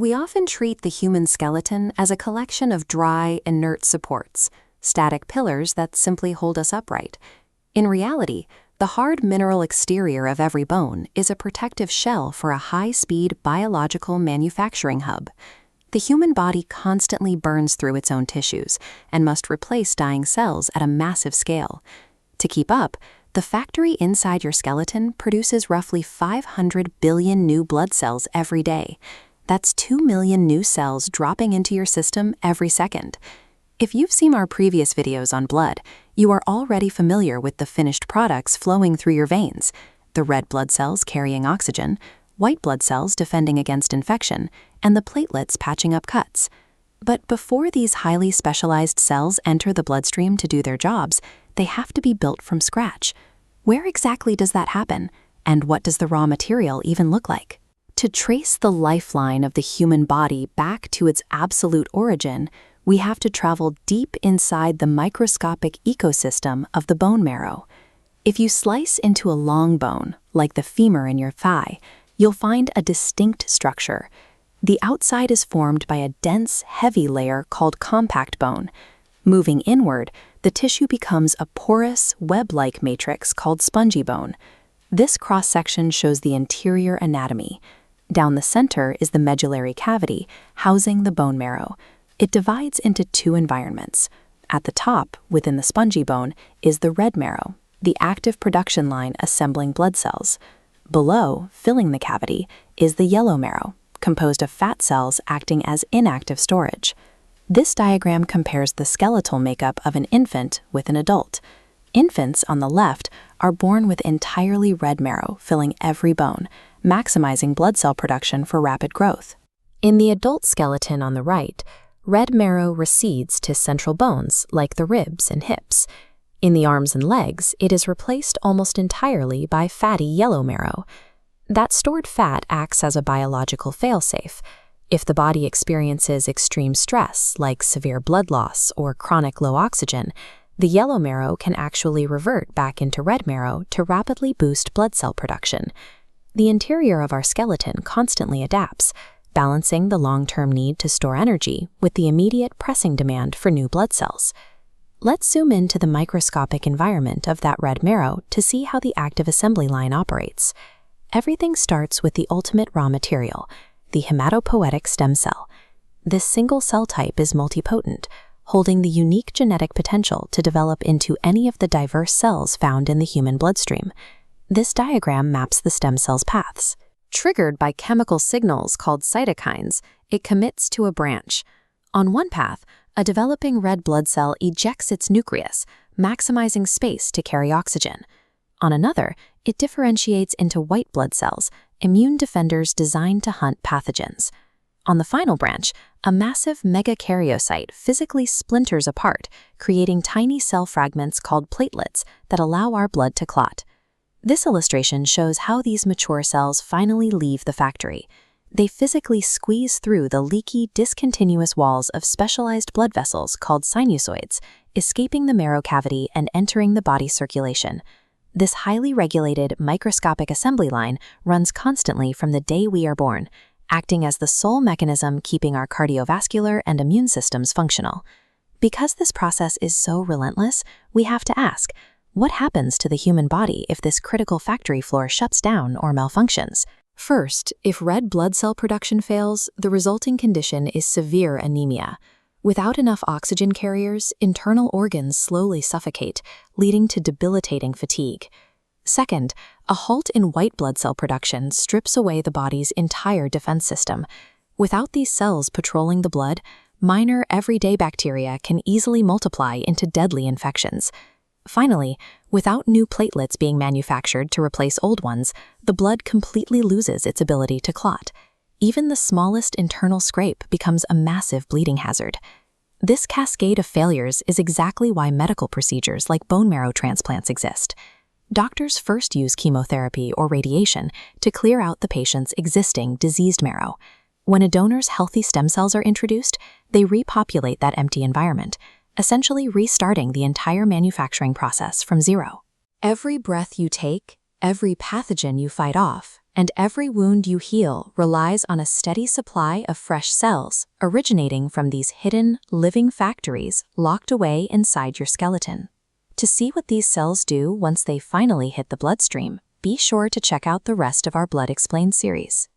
We often treat the human skeleton as a collection of dry, inert supports, static pillars that simply hold us upright. In reality, the hard mineral exterior of every bone is a protective shell for a high-speed biological manufacturing hub. The human body constantly burns through its own tissues and must replace dying cells at a massive scale. To keep up, the factory inside your skeleton produces roughly 500 billion new blood cells every day. That's 2 million new cells dropping into your system every second. If you've seen our previous videos on blood, you are already familiar with the finished products flowing through your veins: the red blood cells carrying oxygen, white blood cells defending against infection, and the platelets patching up cuts. But before these highly specialized cells enter the bloodstream to do their jobs, they have to be built from scratch. Where exactly does that happen? And what does the raw material even look like? To trace the lifeline of the human body back to its absolute origin, we have to travel deep inside the microscopic ecosystem of the bone marrow. If you slice into a long bone, like the femur in your thigh, you'll find a distinct structure. The outside is formed by a dense, heavy layer called compact bone. Moving inward, the tissue becomes a porous, web-like matrix called spongy bone. This cross-section shows the interior anatomy. Down the center is the medullary cavity, housing the bone marrow. It divides into two environments. At the top, within the spongy bone, is the red marrow, the active production line assembling blood cells. Below, filling the cavity, is the yellow marrow, composed of fat cells acting as inactive storage. This diagram compares the skeletal makeup of an infant with an adult. Infants, on the left, are born with entirely red marrow filling every bone, maximizing blood cell production for rapid growth. In the adult skeleton on the right, red marrow recedes to central bones like the ribs and hips. In the arms and legs, it is replaced almost entirely by fatty yellow marrow. That stored fat acts as a biological failsafe. If the body experiences extreme stress, like severe blood loss or chronic low oxygen, the yellow marrow can actually revert back into red marrow to rapidly boost blood cell production. The interior of our skeleton constantly adapts, balancing the long-term need to store energy with the immediate pressing demand for new blood cells. Let's zoom into the microscopic environment of that red marrow to see how the active assembly line operates. Everything starts with the ultimate raw material, the hematopoietic stem cell. This single cell type is multipotent, holding the unique genetic potential to develop into any of the diverse cells found in the human bloodstream. This diagram maps the stem cell's paths. Triggered by chemical signals called cytokines, it commits to a branch. On one path, a developing red blood cell ejects its nucleus, maximizing space to carry oxygen. On another, it differentiates into white blood cells, immune defenders designed to hunt pathogens. On the final branch, a massive megakaryocyte physically splinters apart, creating tiny cell fragments called platelets that allow our blood to clot. This illustration shows how these mature cells finally leave the factory. They physically squeeze through the leaky, discontinuous walls of specialized blood vessels called sinusoids, escaping the marrow cavity and entering the body's circulation. This highly regulated microscopic assembly line runs constantly from the day we are born, acting as the sole mechanism keeping our cardiovascular and immune systems functional. Because this process is so relentless, we have to ask, what happens to the human body if this critical factory floor shuts down or malfunctions? First, if red blood cell production fails, the resulting condition is severe anemia. Without enough oxygen carriers, internal organs slowly suffocate, leading to debilitating fatigue. Second, a halt in white blood cell production strips away the body's entire defense system. Without these cells patrolling the blood, minor everyday bacteria can easily multiply into deadly infections. Finally, without new platelets being manufactured to replace old ones, the blood completely loses its ability to clot. Even the smallest internal scrape becomes a massive bleeding hazard. This cascade of failures is exactly why medical procedures like bone marrow transplants exist. Doctors first use chemotherapy or radiation to clear out the patient's existing diseased marrow. When a donor's healthy stem cells are introduced, they repopulate that empty environment, essentially restarting the entire manufacturing process from zero. Every breath you take, every pathogen you fight off, And every wound you heal relies on a steady supply of fresh cells, originating from these hidden, living factories locked away inside your skeleton. To see what these cells do once they finally hit the bloodstream, be sure to check out the rest of our Blood Explained series.